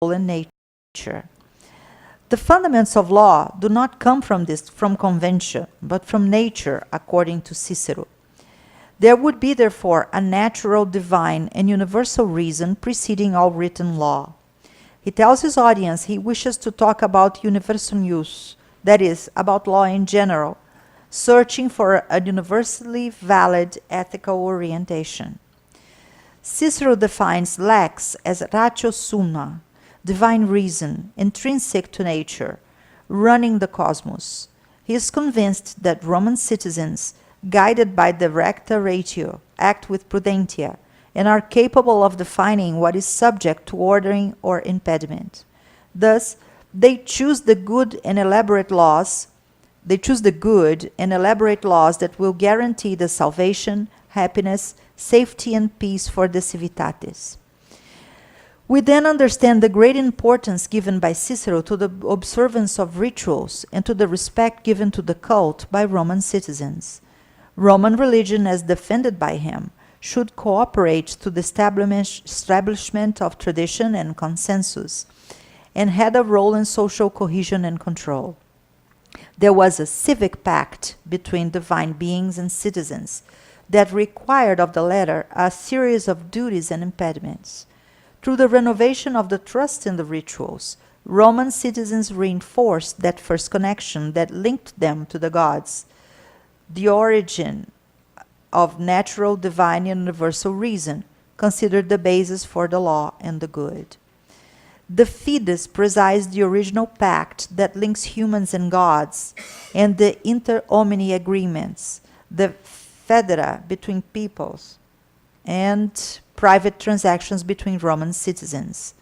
and nature. The fundaments of law do not come from convention, but from nature, according to Cicero. There would be, therefore, a natural, divine, and universal reason preceding all written law. He tells his audience he wishes to talk about universal use, that is, about law in general, searching for a universally valid ethical orientation. Cicero defines lex as ratio summa, divine reason, intrinsic to nature, running the cosmos. He is convinced that Roman citizens, guided by the recta ratio, act with prudentia, and are capable of defining what is subject to ordering or impediment. Thus, they choose the good and elaborate laws that will guarantee the salvation, happiness, safety, and peace for the civitates. We then understand the great importance given by Cicero to the observance of rituals and to the respect given to the cult by Roman citizens. Roman religion, as defended by him, should cooperate to the establishment of tradition and consensus, and had a role in social cohesion and control. There was a civic pact between divine beings and citizens that required of the latter a series of duties and impediments. Through the renovation of the trust in the rituals, Roman citizens reinforced that first connection that linked them to the gods, the origin of natural, divine, and universal reason, considered the basis for the law and the good. The fides presides the original pact that links humans and gods, and the inter homini agreements, the federa between peoples, and private transactions between Roman citizens.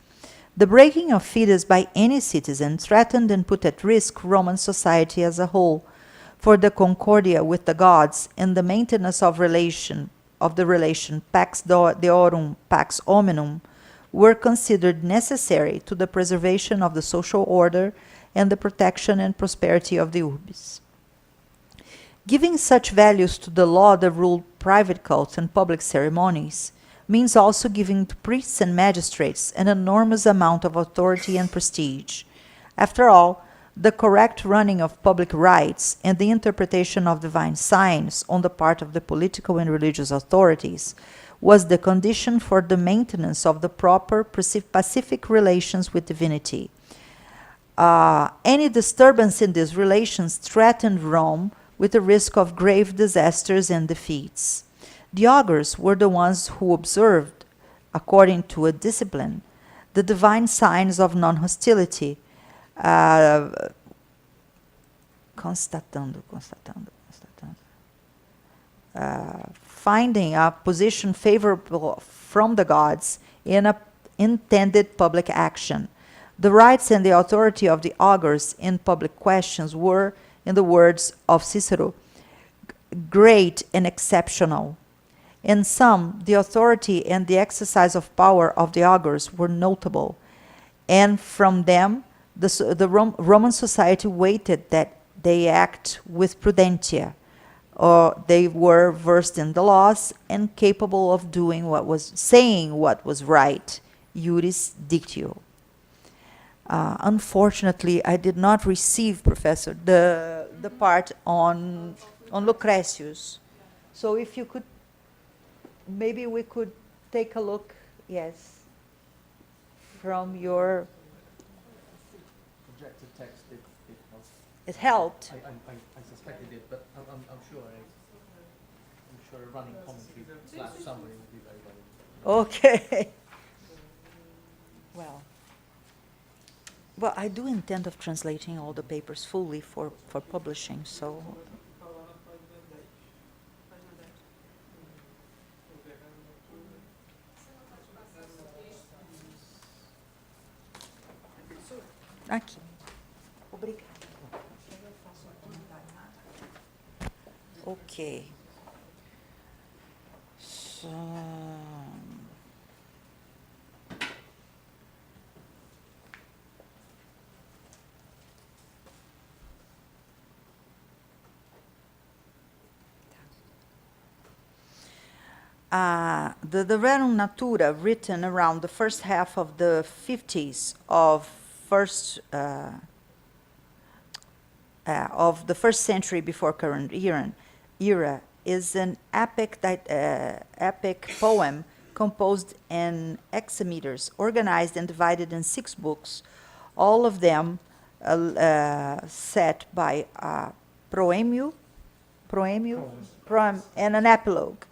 The breaking of fides by any citizen threatened and put at risk Roman society as a whole, for the concordia with the gods and the maintenance of the relation pax deorum, pax hominum, were considered necessary to the preservation of the social order and the protection and prosperity of the urbis. Giving such values to the law that ruled private cults and public ceremonies means also giving to priests and magistrates an enormous amount of authority and prestige. After all, the correct running of public rites and the interpretation of divine signs on the part of the political and religious authorities was the condition for the maintenance of the proper pacific relations with divinity. Any disturbance in these relations threatened Rome with the risk of grave disasters and defeats. The augurs were the ones who observed, according to a discipline, the divine signs of non-hostility, finding a position favorable from the gods in an intended public action. The rights and the authority of the augurs in public questions were, in the words of Cicero, great and exceptional. In some, the authority and the exercise of power of the augurs were notable, and from them Roman society waited that they act with prudentia, or they were versed in the laws and capable of saying what was right, iuris dictio. Unfortunately, I did not receive, Professor, the part on Lucretius. So if you could, maybe we could take a look, yes, from your... Projected text, it helped. It helped. I suspect it did, but I'm sure a running commentary / summary would be very valuable. Okay. Well, I do intend of translating all the papers fully for publishing, so... Aqui. Obrigada. Ok. So... the Rerum Natura, written around the first half of the 50s of the first century before current era, is an epic poem composed in hexameters, organized and divided in 6 books, all of them set by proem, and an epilogue.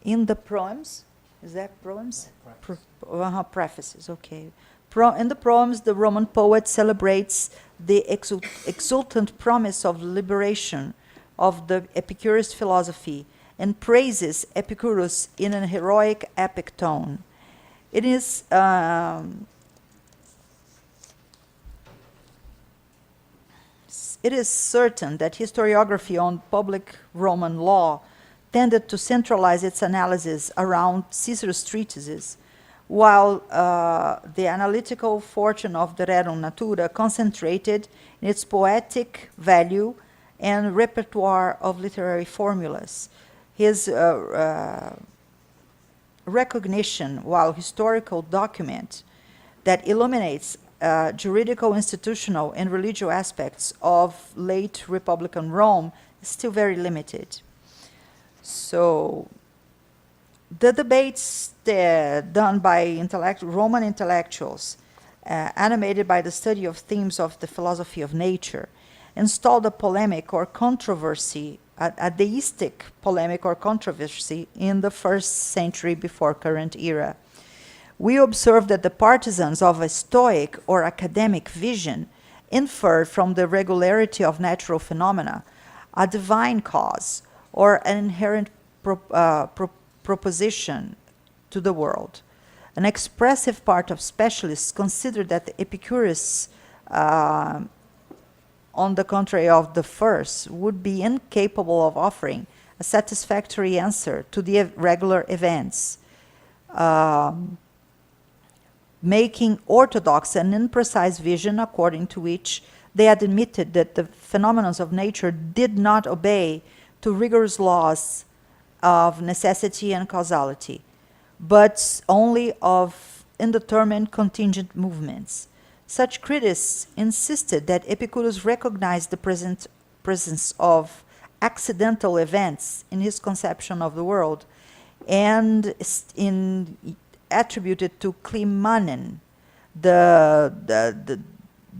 In the proems, is that proems? Prefaces, okay. In the proems, the Roman poet celebrates the exultant promise of liberation of the Epicurus philosophy and praises Epicurus in an heroic epic tone. It is certain that historiography on public Roman law tended to centralize its analysis around Cicero's treatises, while the analytical fortune of the Rerum Natura concentrated in its poetic value and repertoire of literary formulas. His recognition, while historical document that illuminates juridical, institutional, and religious aspects of late Republican Rome, is still very limited. So the debates done by Roman intellectuals, animated by the study of themes of the philosophy of nature, installed a polemic or controversy, a deistic polemic or controversy in the first century before current era. We observe that the partisans of a Stoic or academic vision inferred from the regularity of natural phenomena a divine cause or an inherent proposition to the world. An expressive part of specialists considered that Epicurus, on the contrary of the first, would be incapable of offering a satisfactory answer to the regular events, making orthodox an imprecise vision according to which they admitted that the phenomena of nature did not obey to rigorous laws of necessity and causality, but only of indeterminate contingent movements. Such critics insisted that Epicurus recognized the presence of accidental events in his conception of the world, and attributed to Klimanen, the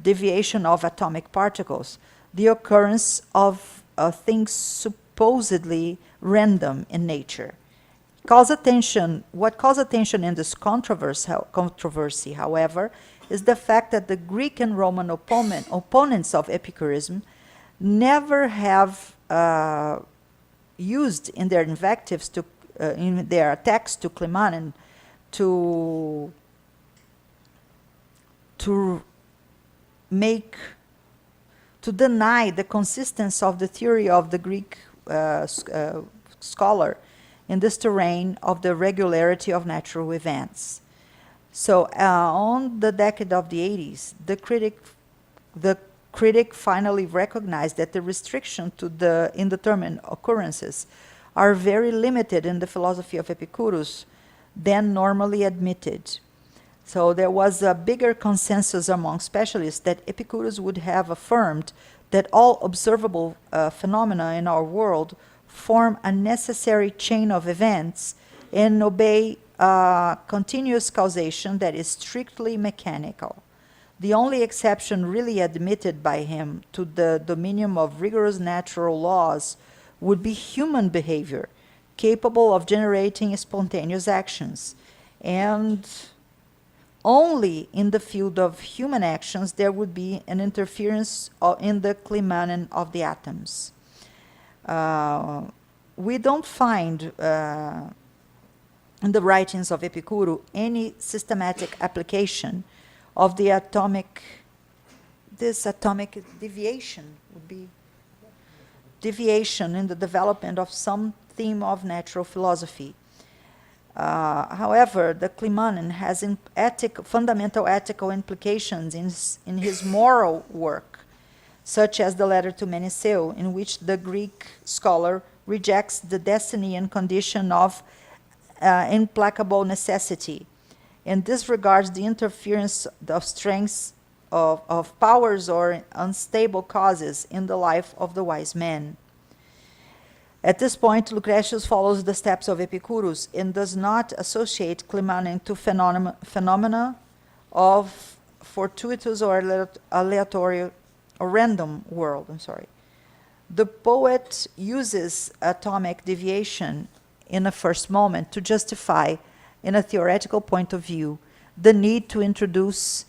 deviation of atomic particles, the occurrence of things supposedly random in nature. What calls attention in this controversy, however, is the fact that the Greek and Roman opponents of Epicureanism never have used in their invectives in their attacks to Klimanen to deny the consistency of the theory of the Greek scholar in this terrain of the regularity of natural events. So on the decade of the 80s, the critic finally recognized that the restriction to the indeterminate occurrences are very limited in the philosophy of Epicurus than normally admitted. So there was a bigger consensus among specialists that Epicurus would have affirmed that all observable phenomena in our world form a necessary chain of events and obey continuous causation that is strictly mechanical. The only exception really admitted by him to the dominion of rigorous natural laws would be human behavior, capable of generating spontaneous actions. And only in the field of human actions there would be an interference in the Klimanen of the atoms. We don't find in the writings of Epicurus any systematic application of the atomic deviation would be deviation in the development of some theme of natural philosophy. However, the Klimanen has fundamental ethical implications in his moral work, such as the letter to Meneceu, in which the Greek scholar rejects the destiny and condition of implacable necessity, and disregards the interference of strengths of powers or unstable causes in the life of the wise man. At this point, Lucretius follows the steps of Epicurus and does not associate Climane to phenomena of fortuitous or aleatory or random world. The poet uses atomic deviation in a first moment to justify, in a theoretical point of view, the need to introduce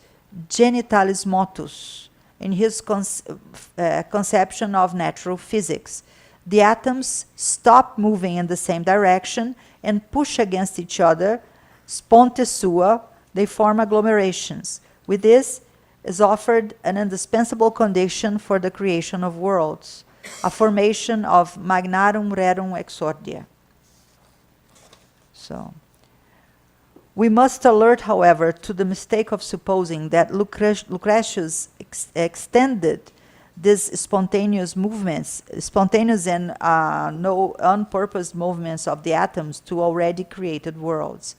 genitalis motus in his conception of natural physics. The atoms stop moving in the same direction and push against each other, sponte sua, they form agglomerations. With this is offered an indispensable condition for the creation of worlds, a formation of magnarum rerum exordia. So, we must alert, however, to the mistake of supposing that Lucretius extended these spontaneous movements, spontaneous and no unpurposed movements of the atoms to already created worlds.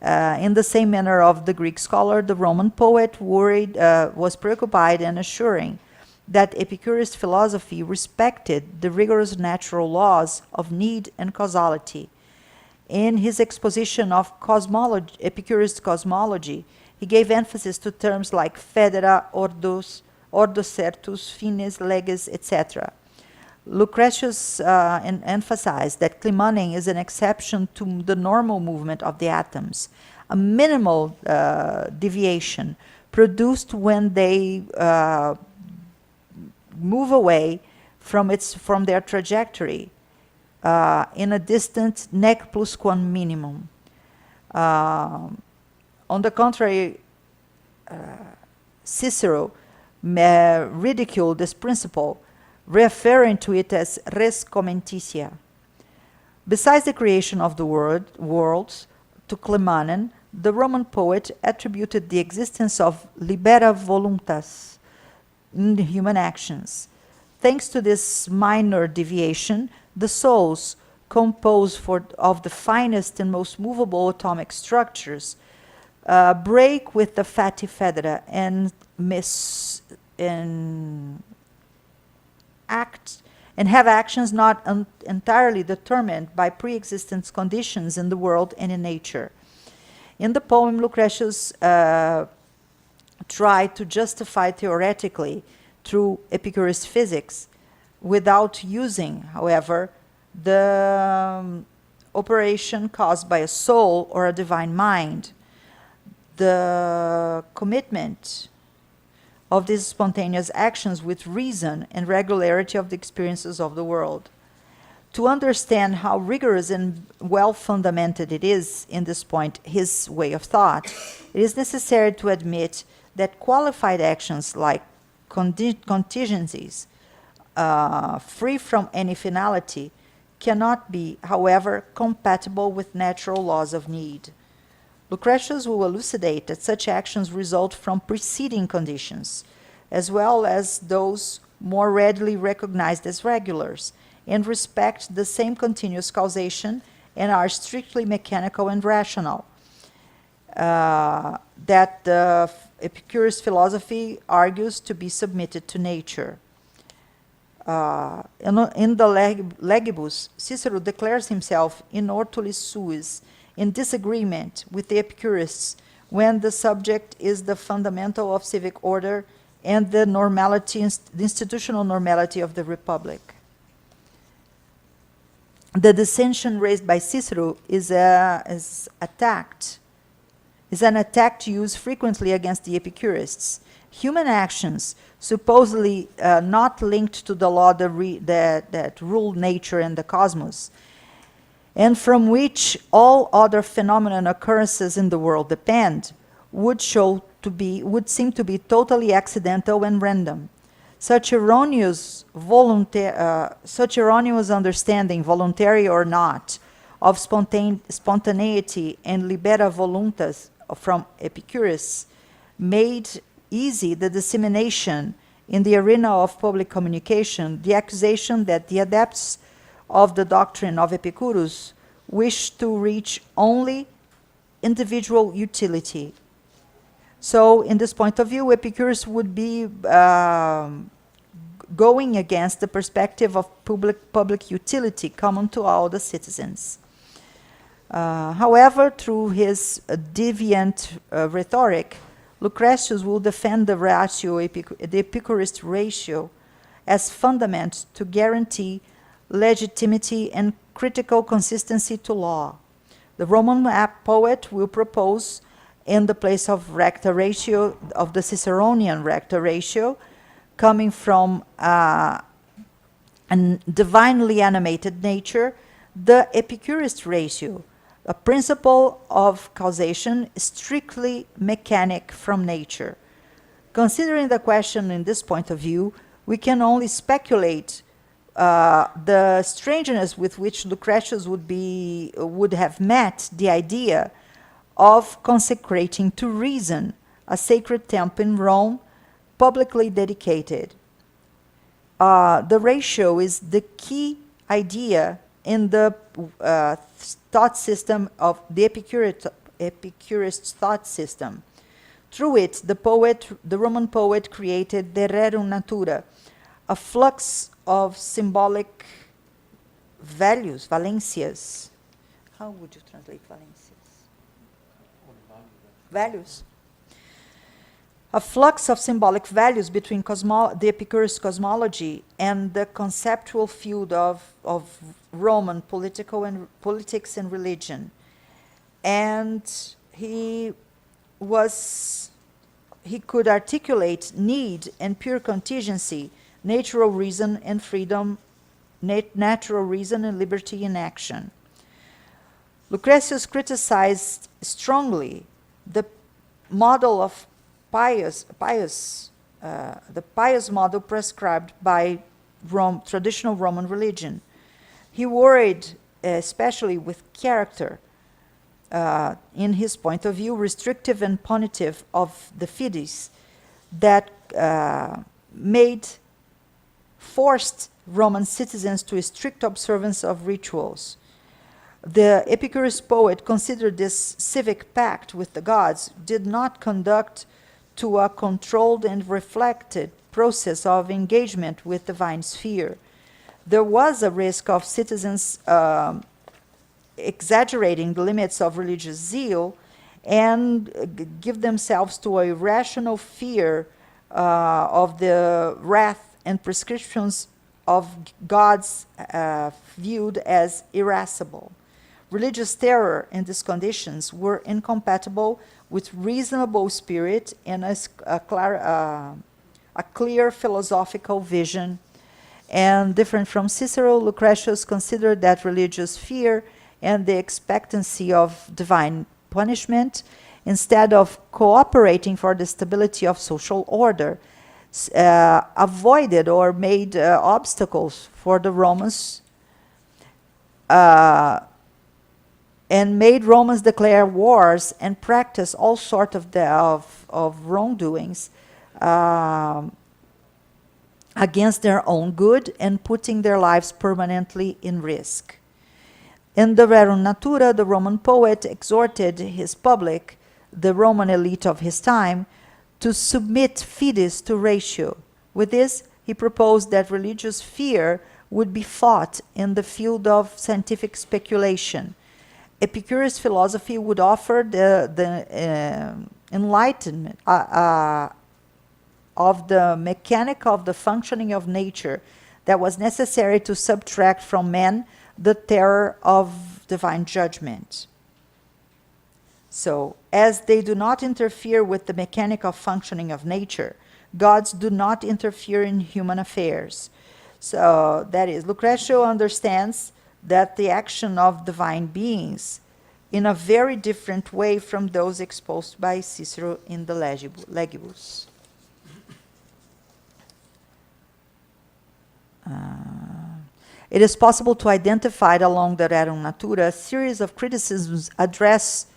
In the same manner of the Greek scholar, the Roman poet was preoccupied in assuring that Epicurus' philosophy respected the rigorous natural laws of need and causality. In his exposition of cosmology, Epicurus' cosmology, he gave emphasis to terms like federa, ordos certus, fines, leges, etc. Lucretius emphasized that Climane is an exception to the normal movement of the atoms, a minimal deviation produced when they move away from their trajectory in a distant nec plusquam minimum. On the contrary, Cicero ridiculed this principle, referring to it as res commentitia. Besides the creation of the worlds, to Climane, the Roman poet attributed the existence of libera voluntas in human actions. Thanks to this minor deviation, the souls composed of the finest and most movable atomic structures break with the fatty federa and have actions not entirely determined by pre-existent conditions in the world and in nature. In the poem, Lucretius tried to justify theoretically through Epicurus' physics without using, however, the operation caused by a soul or a divine mind. The commitment of these spontaneous actions with reason and regularity of the experiences of the world. To understand how rigorous and well-fundamented it is in this point, his way of thought, it is necessary to admit that qualified actions like contingencies, free from any finality, cannot be, however, compatible with natural laws of need. Lucretius will elucidate that such actions result from preceding conditions, as well as those more readily recognized as regulars, and respect the same continuous causation and are strictly mechanical and rational. That the Epicurus philosophy argues to be submitted to nature. In the Legibus, Cicero declares himself in ortulis suis, in disagreement with the Epicurists when the subject is the fundamental of civic order and the normality, the institutional normality of the republic. The dissension raised by Cicero is an attack used frequently against the Epicurists. Human actions, supposedly not linked to the law that rule nature and the cosmos, and from which all other phenomena and occurrences in the world depend, would seem to be totally accidental and random. Such erroneous understanding, voluntary or not, of spontaneity and libera voluntas from Epicurus made easy the dissemination in the arena of public communication, the accusation that the adepts of the doctrine of Epicurus wished to reach only individual utility. So, in this point of view, Epicurus would be going against the perspective of public utility common to all the citizens. However, through his deviant rhetoric, Lucretius will defend the the Epicurist ratio as fundament to guarantee legitimacy and critical consistency to law. The Roman poet will propose, in the place of recta ratio, of the Ciceronian recta ratio, coming from a divinely animated nature, the Epicurist ratio, a principle of causation strictly mechanic from nature. Considering the question in this point of view, we can only speculate the strangeness with which Lucretius would have met the idea of consecrating to reason a sacred temple in Rome, publicly dedicated. The ratio is the key idea in the thought system of the Epicurist thought system. Through it, the Roman poet created the rerum natura, a flux of symbolic values, valencias. How would you translate valencias? Values. A flux of symbolic values between the Epicurus cosmology and the conceptual field of Roman politics and religion. And he could articulate need and pure contingency, natural reason and freedom, natural reason and liberty in action. Lucretius criticized strongly the model of the pious model prescribed by traditional Roman religion. He worried especially with character, in his point of view, restrictive and punitive of the fides that forced Roman citizens to a strict observance of rituals. The Epicurus poet considered this civic pact with the gods did not conduct to a controlled and reflected process of engagement with divine sphere. There was a risk of citizens exaggerating the limits of religious zeal and give themselves to a rational fear of the wrath and prescriptions of gods viewed as irascible. Religious terror in these conditions were incompatible with reasonable spirit and a clear philosophical vision. And different from Cicero, Lucretius considered that religious fear and the expectancy of divine punishment, instead of cooperating for the stability of social order, avoided or made obstacles for the Romans, and made Romans declare wars and practice all sorts of wrongdoings against their own good and putting their lives permanently in risk. In the Rerum Natura, the Roman poet exhorted his public, the Roman elite of his time, to submit fides to ratio. With this, he proposed that religious fear would be fought in the field of scientific speculation. Epicurus philosophy would offer the enlightenment of the mechanic of the functioning of nature that was necessary to subtract from men the terror of divine judgment. So, as they do not interfere with the mechanical functioning of nature, gods do not interfere in human affairs. So, that is, Lucretio understands that the action of divine beings in a very different way from those exposed by Cicero in the Legibus. It is possible to identify along the Rerum Natura a series of criticisms addressed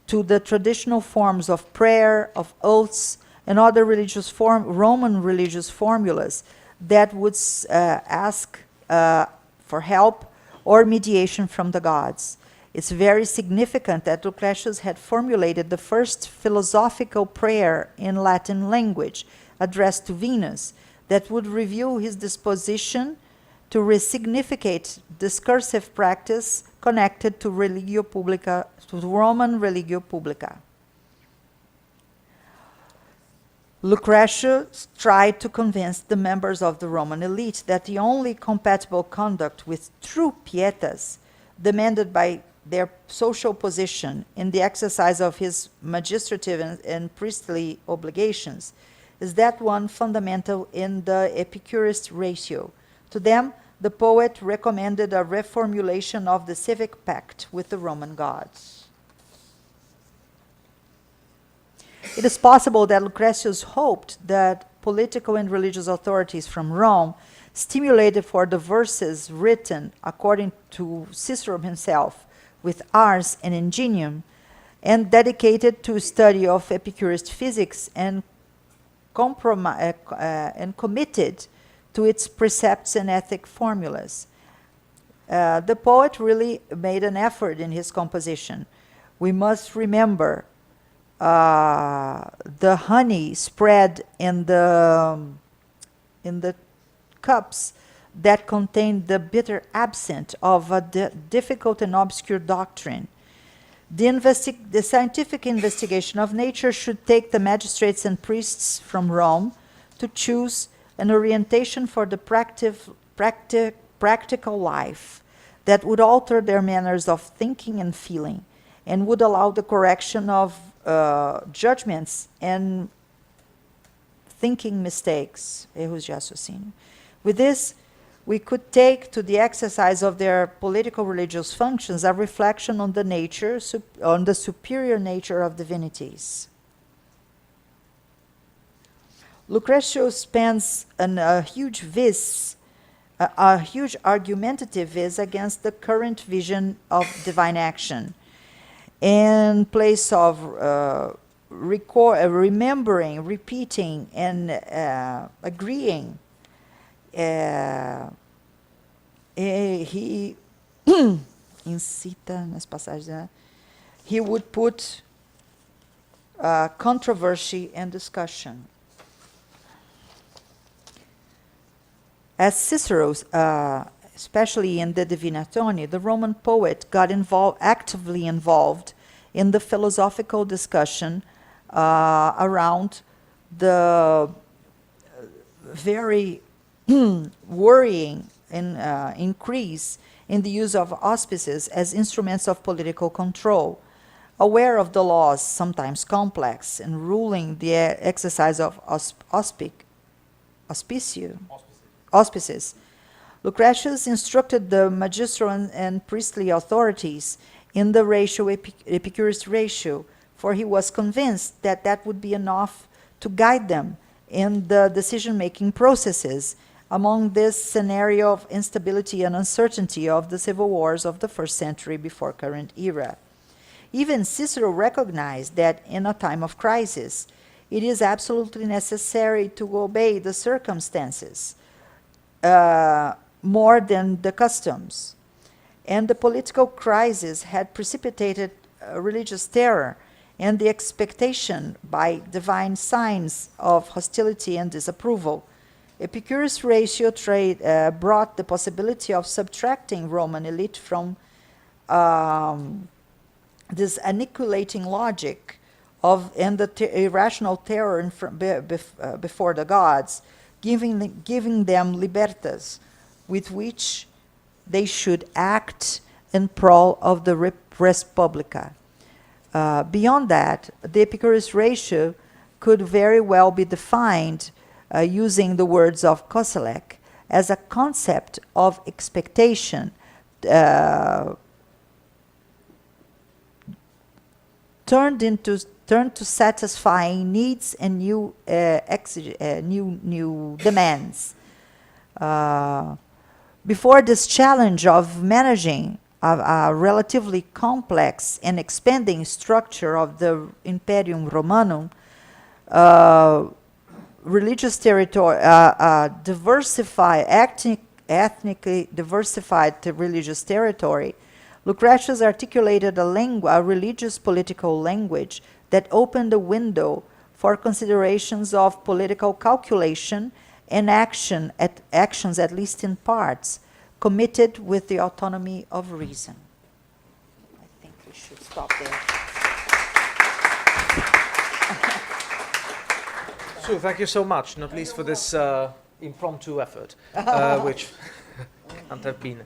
to the traditional forms of prayer, of oaths, and other Roman religious formulas that would ask for help or mediation from the gods. It's very significant that Lucretius had formulated the first philosophical prayer in Latin language addressed to Venus that would reveal his disposition to resignificate discursive practice connected to religio publica, to Roman religio publica. Lucretius tried to convince the members of the Roman elite that the only compatible conduct with true pietas demanded by their social position in the exercise of his magistrative and priestly obligations is that one fundamental in the Epicurist ratio. To them, the poet recommended a reformulation of the civic pact with the Roman gods. It is possible that Lucretius hoped that political and religious authorities from Rome, stimulated for the verses written, according to Cicero himself, with ars and ingenium, and dedicated to study of Epicurist physics and committed to its precepts and ethic formulas. The poet really made an effort in his composition. We must remember the honey spread in the cups that contain the bitter absinthe of a difficult and obscure doctrine. The scientific investigation of nature should take the magistrates and priests from Rome to choose an orientation for the practical life that would alter their manners of thinking and feeling, and would allow the correction of judgments and thinking mistakes, erros de raciocínio. With this, we could take to the exercise of their political religious functions a reflection on the nature, on the superior nature of divinities. Lucretius spends a huge argumentative vis against the current vision of divine action. In place of remembering, repeating, and agreeing, he incita nas passagens, he would put controversy and discussion. As Cicero, especially in the Divinatoni, the Roman poet got actively involved in the philosophical discussion around the very worrying increase in the use of auspices as instruments of political control, aware of the laws, sometimes complex, and ruling the exercise of auspices. Lucretius instructed the magistral and priestly authorities in the Epicurist ratio, for he was convinced that that would be enough to guide them in the decision-making processes among this scenario of instability and uncertainty of the civil wars of the first century before current era. Even Cicero recognized that in a time of crisis, it is absolutely necessary to obey the circumstances more than the customs. And the political crisis had precipitated religious terror and the expectation by divine signs of hostility and disapproval. Epicurus' ratio brought the possibility of subtracting Roman elite from this annihilating logic and the irrational terror before the gods, giving them libertas with which they should act in prol of the res publica. Beyond that, the Epicurus ratio could very well be defined using the words of Koselleck as a concept of expectation turned to satisfying needs and new demands. Before this challenge of managing a relatively complex and expanding structure of the Imperium Romanum, religious territory, acting ethnically diversified religious territory, Lucretius articulated a religious political language that opened a window for considerations of political calculation and actions, at least in parts, committed with the autonomy of reason. I think we should stop there. Sue, thank you so much, not least for this impromptu effort, which can't have been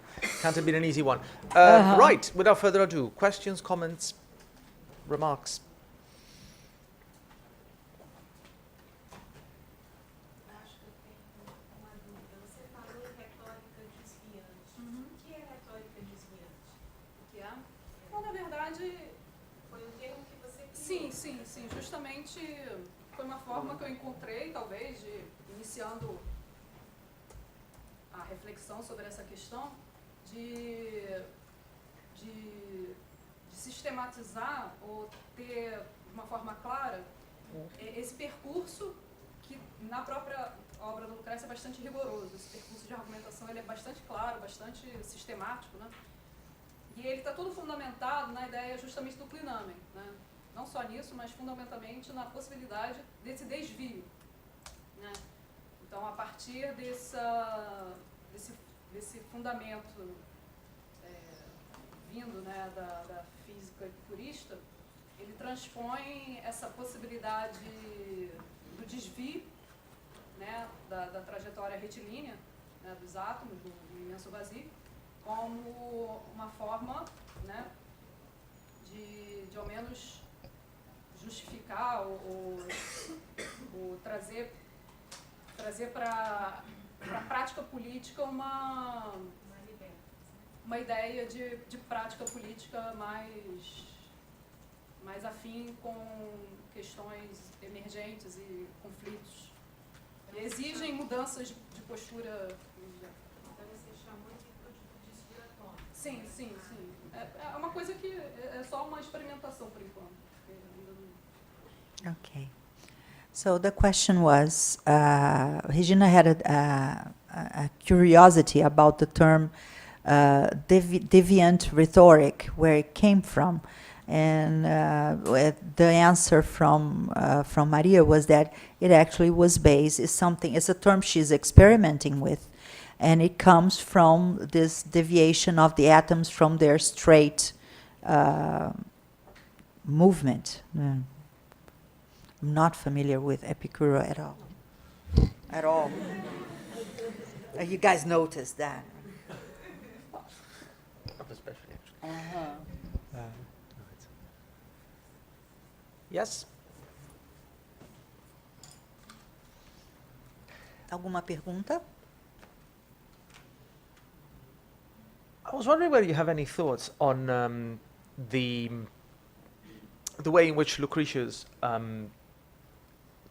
an easy one. Right, without further ado, questions, comments, remarks? Acho que eu tenho uma dúvida. Você falou em retórica desviante. O que é retórica desviante? O que é? Bom, na verdade, Foi um termo que você criou. sim. Justamente foi uma forma que eu encontrei, talvez, de iniciando a reflexão sobre essa questão, de sistematizar ou ter de uma forma clara esse percurso que na própria obra do Lucrécio é bastante rigoroso. Esse percurso de argumentação ele é bastante claro, bastante sistemático, né? E ele está todo fundamentado na ideia justamente do clinamen, né? Não só nisso, mas fundamentalmente na possibilidade desse desvio, né? Então, a partir desse fundamento vindo, né, da física epicurista, ele transpõe essa possibilidade do desvio, né, da trajetória retilínea, né, dos átomos, do imenso vazio, como uma forma, né, de ao menos justificar ou trazer para a prática política uma ideia de prática política mais afim com questões emergentes e conflitos que exigem mudanças de postura. Então você chamou de desvio atômico. Sim. É uma coisa que é só uma experimentação por enquanto. Okay. So the question was, Regina had a curiosity about the term deviant rhetoric, where it came from. And the answer from Maria was that it actually was based, it's a term she's experimenting with, and it comes from this deviation of the atoms from their straight movement. I'm not familiar with Epicuro at all. At all. You guys noticed that. Especially, actually. Yes? Alguma pergunta? I was wondering whether you have any thoughts on the way in which Lucretius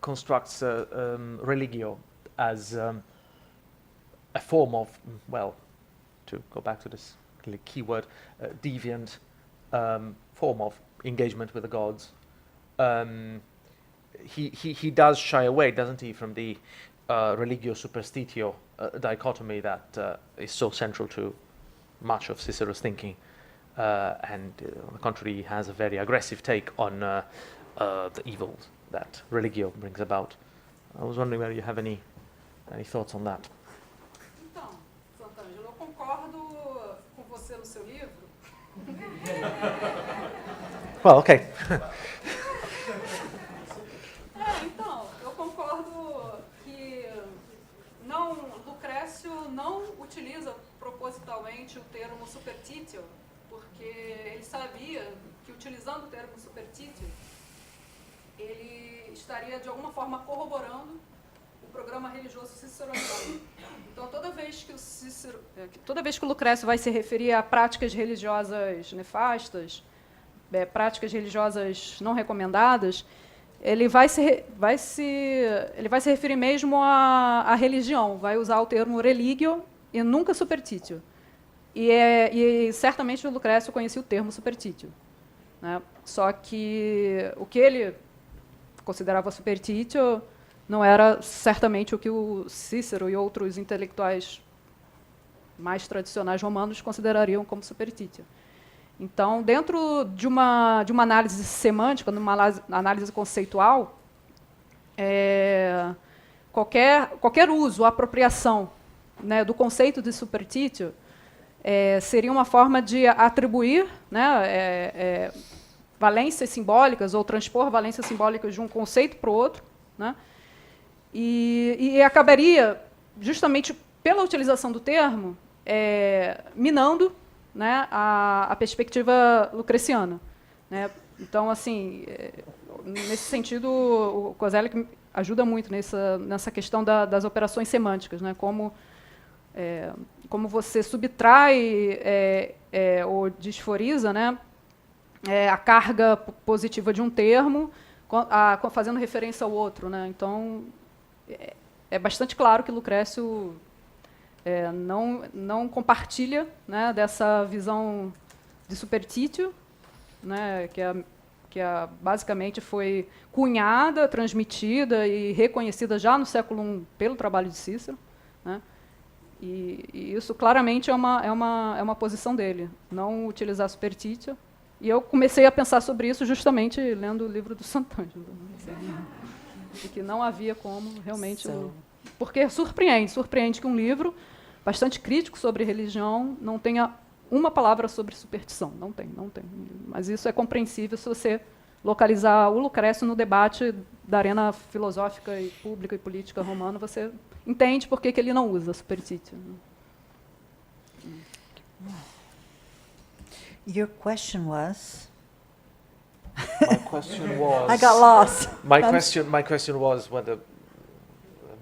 constructs religio as a form of, well, to go back to this key word, deviant form of engagement with the gods. He does shy away, doesn't he, from the religio superstitio dichotomy that is so central to much of Cicero's thinking, and on the contrary, he has a very aggressive take on the evils that religio brings about. I was wondering whether you have any thoughts on that. Então, Sant'Angelo, eu concordo com você no seu livro. Well, okay. Então, eu concordo que Lucrécio não utiliza propositalmente o termo supertitio, porque ele sabia que utilizando o termo supertitio, ele estaria de alguma forma corroborando o programa religioso ciceroniano. Então, toda vez que o Lucrécio vai se referir a práticas religiosas nefastas, práticas religiosas não recomendadas, ele vai se referir mesmo à religião, vai usar o termo religio e nunca supertitio. E certamente o Lucrécio conhecia o termo supertitio, né? Só que o que ele considerava supertitio não era certamente o que o Cícero e outros intelectuais mais tradicionais romanos considerariam como supertítio. Então, dentro de uma análise semântica, numa análise conceitual, qualquer uso, apropriação, né, do conceito de supertítio seria uma forma de atribuir, né, valências simbólicas ou transpor valências simbólicas de um conceito para o outro, né, e acabaria, justamente pela utilização do termo, minando, né, a perspectiva lucreciana, né. Então, assim, nesse sentido, o Koselleck ajuda muito nessa questão das operações semânticas, né, como você subtrai ou desforiza, né, a carga positiva de um termo, fazendo referência ao outro, né. Então, é bastante claro que Lucrécio não compartilha, né, dessa visão de supertítio, né, que basicamente foi cunhada, transmitida e reconhecida já no século I pelo trabalho de Cícero, né, e isso claramente é uma posição dele, não utilizar supertítio. E eu comecei a pensar sobre isso justamente lendo o livro do Sant'Angelo, de que não havia como realmente... Porque surpreende que um livro bastante crítico sobre religião não tenha uma palavra sobre superstição. Não tem. Mas isso é compreensível se você localizar o Lucrécio no debate da arena filosófica e pública e política romana, você entende por que ele não usa supertítio. Your question was? My question was... I got lost. My question was whether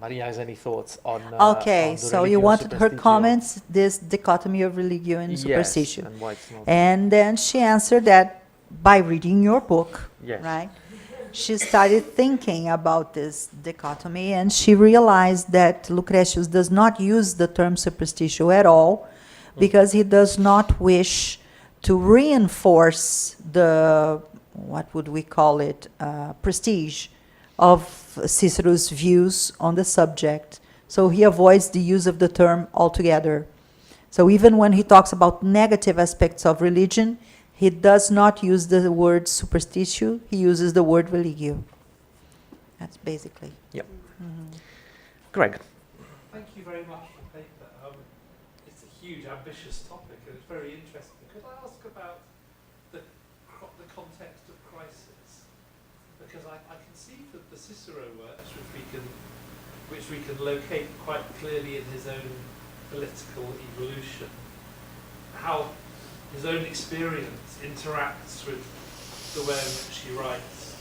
Maria has any thoughts on Okay, on the so you religio wanted her superstitio. comments, this dichotomy of religio and superstition. Yes, and why it's not. And then she answered that by reading your book, Yes. right? She started thinking about this dichotomy, and she realized that Lucretius does not use the term superstitio at all, because he does not wish to reinforce the, what would we call it, prestige of Cicero's views on the subject. So he avoids the use of the term altogether. So even when he talks about negative aspects of religion, he does not use the word superstitio, he uses the word religio. That's basically. Yep. Greg. Thank you very much for the paper. It's a huge, ambitious topic, and it's very interesting. Could I ask about the context of crisis? Because I can see that the Cicero works, which we can locate quite clearly in his own political evolution, how his own experience interacts with the way in which he writes,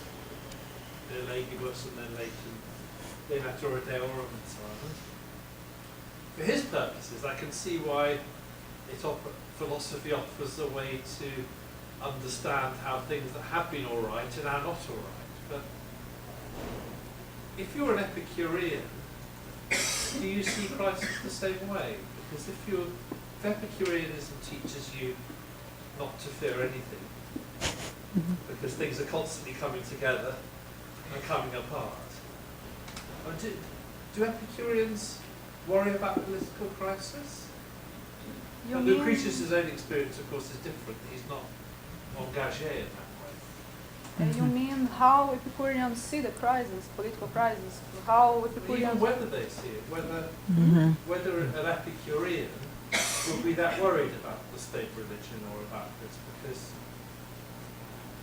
De Legibus and then later De Natura Deorum and so on. For his purposes, I can see why philosophy offers a way to understand how things that have been all right are now not all right. But if you're an Epicurean, do you see crisis the same way? Because if Epicureanism teaches you not to fear anything, because things are constantly coming together and coming apart. Do Epicureans worry about political crisis? And Lucretius' own experience, of course, is different. He's not engagé in that way. You mean how Epicureans see the crisis, political crisis? How Epicureans... Even whether they see it, whether an Epicurean will be that worried about the state religion or about this, because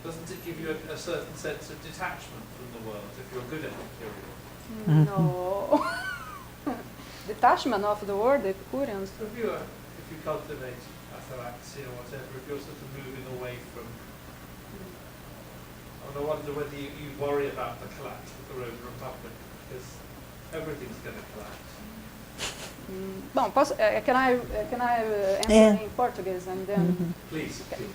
doesn't it give you a certain sense of detachment from the world if you're a good Epicurean? No. Detachment of the world, Epicureans. If you cultivate ataraxia or whatever, if you're sort of moving away from... I wonder whether you worry about the collapse of the Roman Republic, because everything's going to collapse. Bom, posso, can I answer in Portuguese and then... Please, yes.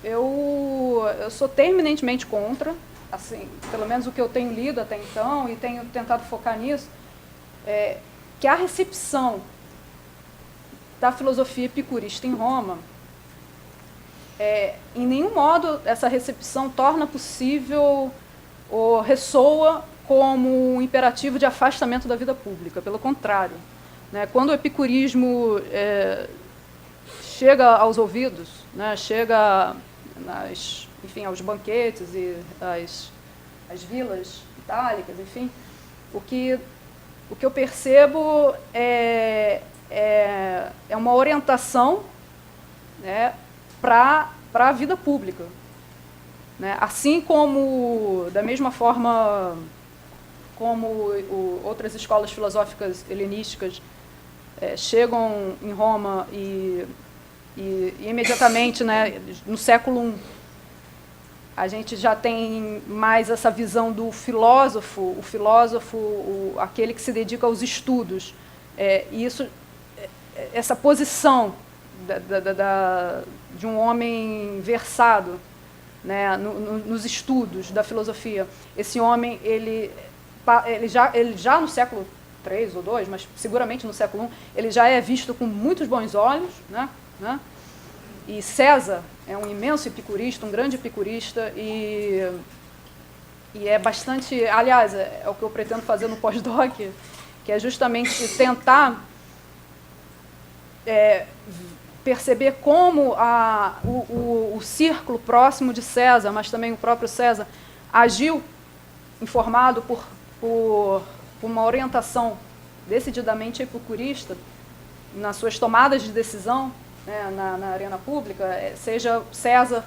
Eu sou terminantemente contra, assim, pelo menos o que eu tenho lido até então, e tenho tentado focar nisso, que a recepção da filosofia epicurista em Roma, em nenhum modo essa recepção torna possível ou ressoa como um imperativo de afastamento da vida pública, pelo contrário. Né? Quando o epicurismo chega aos ouvidos, né? Chega enfim, aos banquetes e às vilas itálicas, enfim, o que eu percebo é uma orientação, né, para a vida pública. Né? Assim como, da mesma forma como outras escolas filosóficas helenísticas chegam em Roma e imediatamente, né, no século I, a gente já tem mais essa visão do filósofo, aquele que se dedica aos estudos. E essa posição de um homem versado, né, nos estudos da filosofia. Esse homem, ele já no século III ou II, mas seguramente no século I, ele já é visto com muitos bons olhos, né? E César é um imenso epicurista, um grande epicurista, e é bastante... Aliás, é o que eu pretendo fazer no pós-doc, que é justamente tentar perceber como o círculo próximo de César, mas também o próprio César, agiu informado por uma orientação decididamente epicurista nas suas tomadas de decisão, né, na arena pública, seja César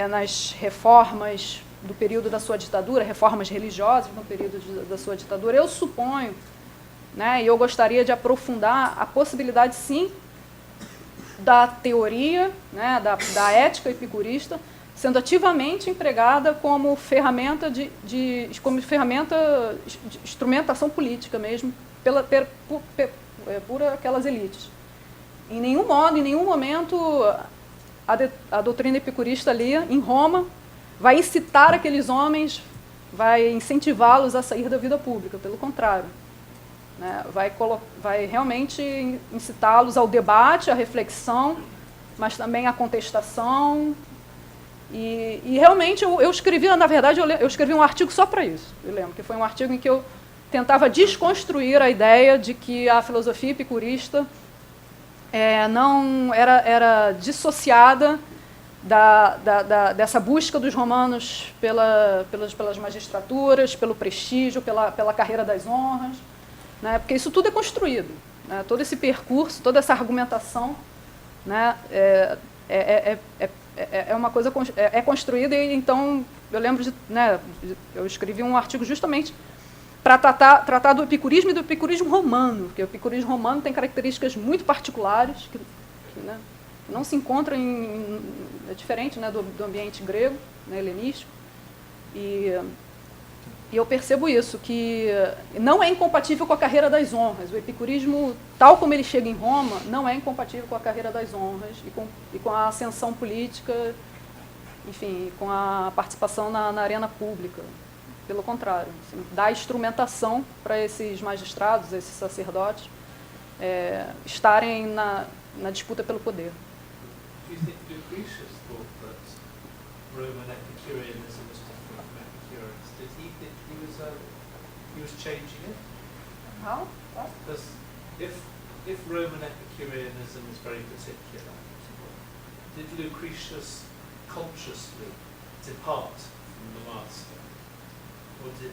nas reformas do período da sua ditadura, reformas religiosas no período da sua ditadura. Eu suponho, né, e eu gostaria de aprofundar a possibilidade, sim, da teoria, né, da ética epicurista, sendo ativamente empregada como ferramenta de instrumentação política mesmo, por aquelas elites. Em nenhum modo, em nenhum momento, a doutrina epicurista ali, em Roma, vai incitar aqueles homens, vai incentivá-los a sair da vida pública, pelo contrário. Né? Vai realmente incitá-los ao debate, à reflexão, mas também à contestação. E realmente eu escrevi, na verdade, eu escrevi um artigo só para isso. Eu lembro que foi um artigo em que eu tentava desconstruir a ideia de que a filosofia epicurista não era dissociada dessa busca dos romanos pelas magistraturas, pelo prestígio, pela carreira das honras, né? Porque isso tudo é construído, né? Todo esse percurso, toda essa argumentação, né? É uma coisa construída, e então eu lembro eu escrevi um artigo justamente para tratar do epicurismo e do epicurismo romano, porque o epicurismo romano tem características muito particulares que né, não se encontram é diferente, né, do ambiente grego, né, helenístico, e eu percebo isso, que não é incompatível com a carreira das honras. O epicurismo, tal como ele chega em Roma, não é incompatível com a carreira das honras e com a ascensão política, enfim, com a participação na arena pública. Pelo contrário, assim, dá instrumentação para esses magistrados, esses sacerdotes, estarem na disputa pelo poder. Do you think Lucretius thought that Roman Epicureanism was different from Epicurus? Did he think he was changing it? How? Because if Roman Epicureanism is very particular, did Lucretius consciously depart from the master? Or did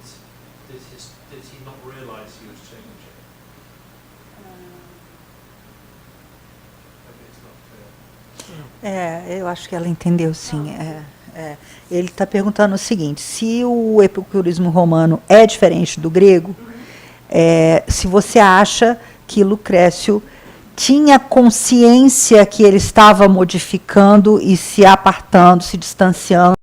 he not realise he was changing? Maybe it's not clear. Eu acho que ela entendeu, sim. Ele está perguntando o seguinte: se o epicurismo romano é diferente do grego, se você acha que Lucrécio tinha consciência que ele estava modificando e se apartando, se distanciando